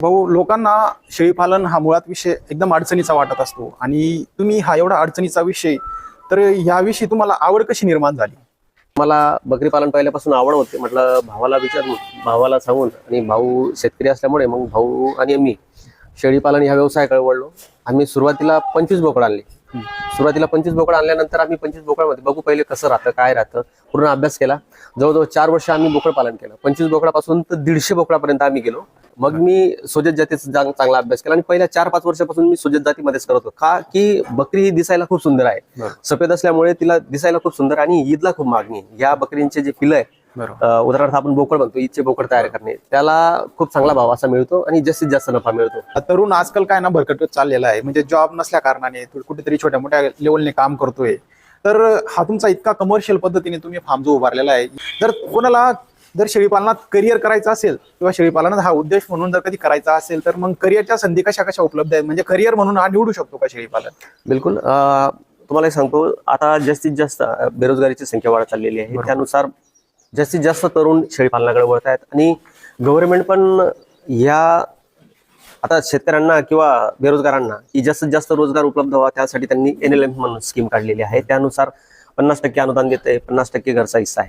भाऊ, लोकांना शेळीपालन हा मुळात विषय एकदम अडचणीचा वाटत असतो आणि तुम्ही हा एवढा अडचणीचा विषय, तर याविषयी तुम्हाला आवड कशी निर्माण झाली? मला बकरी पालन पहिल्यापासून आवड होती. म्हटलं भावाला विचारून, भावाला सांगून, आणि भाऊ शेतकरी असल्यामुळे मग भाऊ आणि मी शेळीपालन ह्या व्यवसायाकडे वळलो. आम्ही सुरुवातीला 25 बोकड आणले. सुरुवातीला 25 बोकड आणल्यानंतर आम्ही 25 बोकडामध्ये बघू पहिले कसं राहतं, काय राहतं, पूर्ण अभ्यास केला. जवळजवळ 4 वर्ष आम्ही बोकड पालन केलं. 25 बोकडापासून तर 150 बोकडापर्यंत आम्ही गेलो. मग मी सोजत जातीचा चांगला अभ्यास केला आणि पहिल्या 4-5 वर्षापासून मी सोजत जातीमध्येच करत होतो. का की बकरी ही दिसायला खूप सुंदर आहे, सफेद असल्यामुळे तिला दिसायला खूप सुंदर, आणि ईदला खूप मागणी आहे. या बकरींचे जे पिलं आहे, उदाहरणार्थ आपण बोकड म्हणतो, ईदचे बोकड तयार करणे, त्याला खूप चांगला भाव असा मिळतो आणि जास्तीत जास्त नफा मिळतो. तरुण आजकाल काय ना भरकटत चाललेला आहे, म्हणजे जॉब नसल्या कारणाने कुठेतरी छोट्या मोठ्या लेवलने काम करतोय. तर हा तुमचा इतका कमर्शियल पद्धतीने तुम्ही फार्म जो उभारलेला आहे, जर कोणाला जर शेळीपालनात करिअर करायचं असेल किंवा शेळीपालनात हा उद्देश म्हणून जर कधी करायचा असेल, तर मग करिअरच्या संधी कशा कशा उपलब्ध आहेत? म्हणजे करिअर म्हणून हा निवडू शकतो का शेळीपालन? बिलकुल. तुम्हाला एक सांगतो, आता जास्तीत जास्त बेरोजगारीची संख्या वाढत चाललेली आहे. त्यानुसार जास्तीत जास्त तरुण शेळीपालनाकडे वळत आहेत आणि गव्हर्नमेंट पण या आता शेतकऱ्यांना किंवा बेरोजगारांना की जास्तीत जास्त रोजगार उपलब्ध व्हावा, त्यासाठी त्यांनी NLM म्हणून स्कीम काढलेली आहे. त्यानुसार 50% अनुदान देते, 50% घरचा हिस्सा आहे.